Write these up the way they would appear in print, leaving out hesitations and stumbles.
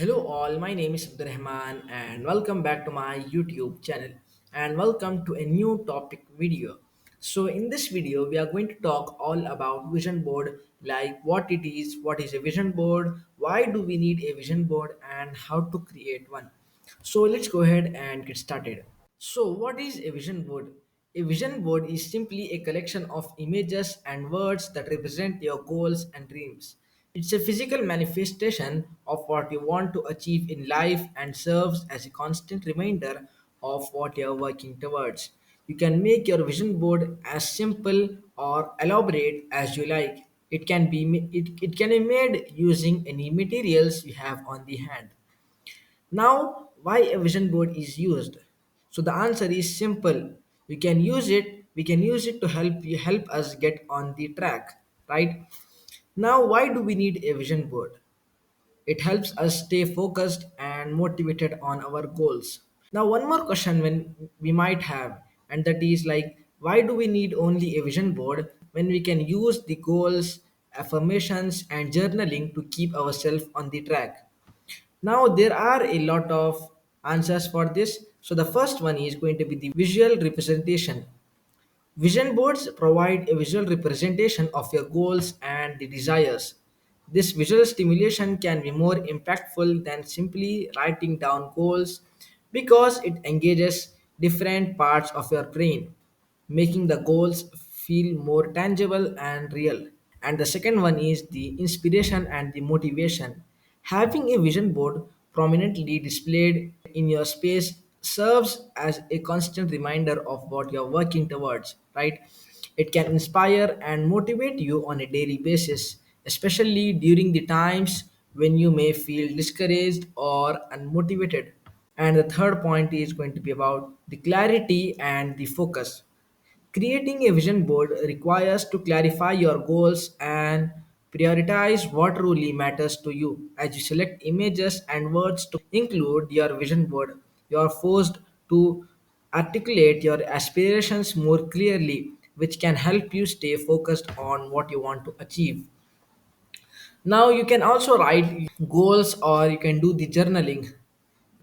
Hello all, my name is Abdul Rahman and welcome back to my YouTube channel and welcome to a new topic video. So in this video we are going to talk all about vision board, like what it is, what is a vision board, why do we need a vision board and how to create one. So let's go ahead and get started. So, what is a vision board? A vision board is simply a collection of images and words that represent your goals and dreams. It's a physical manifestation of what you want to achieve in life and serves as a constant reminder of what you're working towards. You can make your vision board as simple or elaborate as you like. It can be made using any materials you have on the hand. Now, why a vision board is used? So the answer is simple. We can use it to help us get on the track, right? Now, why do we need a vision board? It helps us stay focused and motivated on our goals. Now, one more question when we might have, and that is like, why do we need only a vision board when we can use the goals, affirmations, and journaling to keep ourselves on the track? Now, there are a lot of answers for this. So, the first one is going to be the visual representation. Vision boards provide a visual representation of your goals and the desires. This visual stimulation can be more impactful than simply writing down goals because it engages different parts of your brain, making the goals feel more tangible and real. And the second one is the inspiration and the motivation. Having a vision board prominently displayed in your space serves as a constant reminder of what you're working towards, right? It can inspire and motivate you on a daily basis, especially during the times when you may feel discouraged or unmotivated. And the third point is going to be about the clarity and the focus. Creating a vision board requires to clarify your goals and prioritize what truly matters to you. As you select images and words to include your vision board, you are forced to articulate your aspirations more clearly, which can help you stay focused on what you want to achieve. Now you can also write goals or you can do the journaling,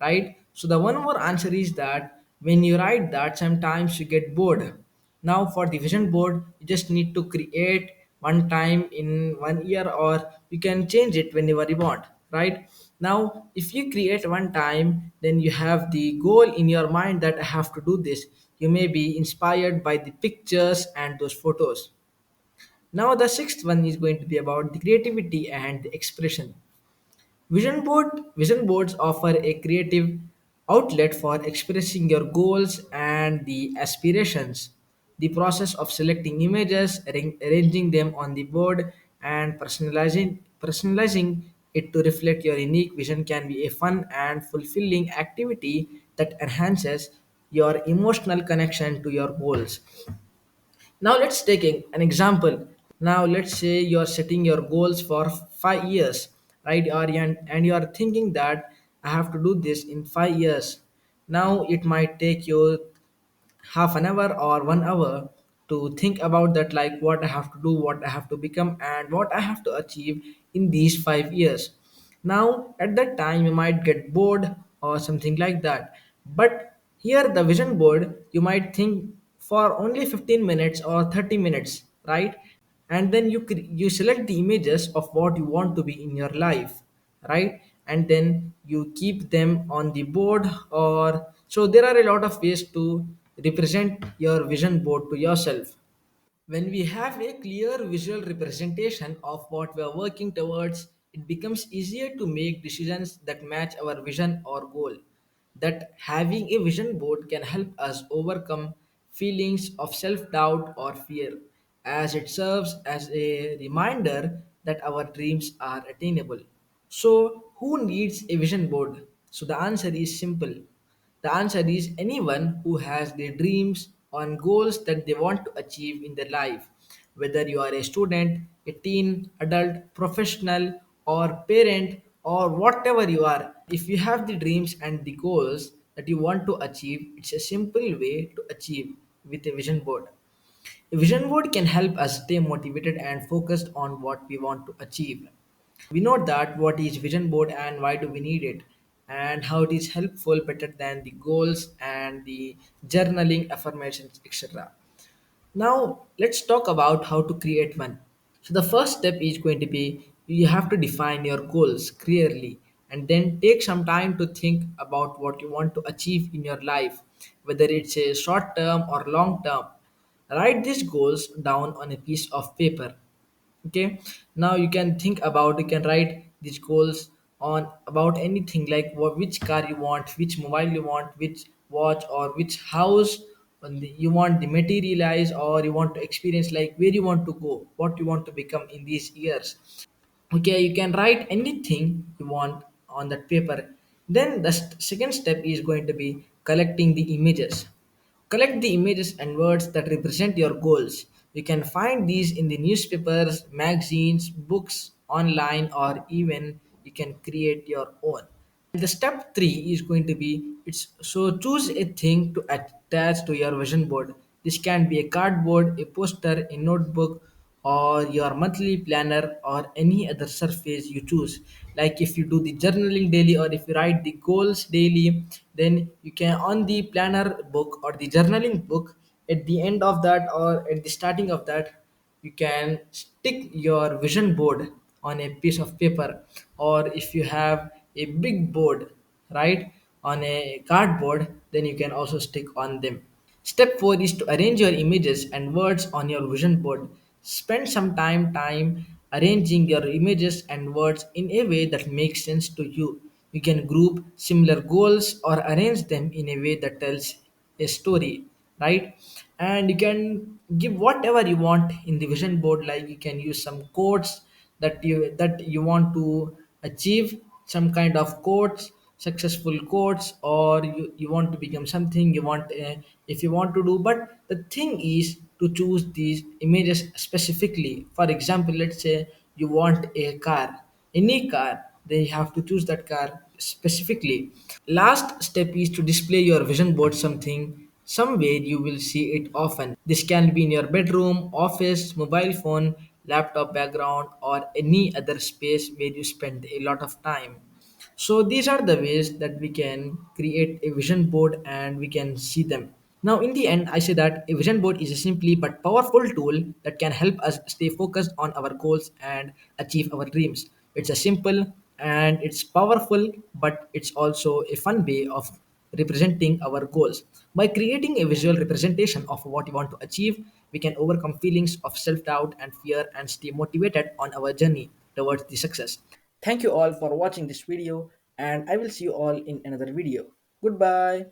right? So the one more answer is that when you write that, sometimes you get bored. Now for the vision board, you just need to create one time in 1 year, or you can change it whenever you want, right? Now if you create one time, then you have the goal in your mind that I have to do this. You may be inspired by the pictures and those photos. Now the sixth one is going to be about the creativity and the expression. Vision boards offer a creative outlet for expressing your goals and the aspirations. The process of selecting images, arranging them on the board, and personalizing it to reflect your unique vision can be a fun and fulfilling activity that enhances your emotional connection to your goals. Now let's take an example. Now let's say you're setting your goals for 5 years, right? And you are thinking that I have to do this in 5 years. Now it might take you half an hour or 1 hour to think about that, like what I have to do, what I have to become, and what I have to achieve in these 5 years. Now at that time you might get bored or something like that, but here the vision board you might think for only 15 minutes or 30 minutes, right? And then you select the images of what you want to be in your life, right? And then you keep them on the board. Or so there are a lot of ways to represent your vision board to yourself. When we have a clear visual representation of what we are working towards, it becomes easier to make decisions that match our vision or goal. That having a vision board can help us overcome feelings of self doubt or fear, as it serves as a reminder that our dreams are attainable. So, who needs a vision board? So, the answer is simple. The answer is anyone who has their dreams and goals that they want to achieve in their life. Whether you are a student, a teen, adult, professional, or parent, or whatever you are, if you have the dreams and the goals that you want to achieve, it's a simple way to achieve with a vision board. A vision board can help us stay motivated and focused on what we want to achieve. We know that what is vision board and why do we need it, and how it is helpful better than the goals and the journaling affirmations, etc. Now, let's talk about how to create one. So, the first step is going to be you have to define your goals clearly and then take some time to think about what you want to achieve in your life, whether it's a short term or long term. Write these goals down on a piece of paper. Okay, now you can think about, you can write these goals on about anything like which car you want, which mobile you want, which watch or which house you want to materialize, or you want to experience, like where you want to go, what you want to become in these years. Okay, you can write anything you want on that paper. Then the second step is going to be collecting the images. Collect the images and words that represent your goals. You can find these in the newspapers, magazines, books, online, or even you can create your own. The step three is going to be it's so choose a thing to attach to your vision board. This can be a cardboard, a poster, a notebook, or your monthly planner, or any other surface you choose. Like if you do the journaling daily or if you write the goals daily, then you can on the planner book or the journaling book, at the end of that or at the starting of that, you can stick your vision board on a piece of paper, or if you have a big board, right, on a cardboard, then you can also stick on them. Step 4 is to arrange your images and words on your vision board. Spend some time arranging your images and words in a way that makes sense to you. You can group similar goals or arrange them in a way that tells a story, right? And you can give whatever you want in the vision board, like you can use some quotes that you want to achieve, some kind of quotes, successful quotes, or you want to become something you want, if you want to do. But the thing is to choose these images specifically. For example, let's say you want a car, any car, then you have to choose that car specifically. Last step is to display your vision board somewhere you will see it often. This can be in your bedroom, office, mobile phone, laptop background, or any other space where you spend a lot of time. So these are the ways that we can create a vision board and we can see them. Now, in the end, I say that a vision board is a simply but powerful tool that can help us stay focused on our goals and achieve our dreams. It's a simple and it's powerful, but it's also a fun way of representing our goals. By creating a visual representation of what we want to achieve, we can overcome feelings of self doubt and fear and stay motivated on our journey towards the success. Thank you all for watching this video, and I will see you all in another video. Goodbye.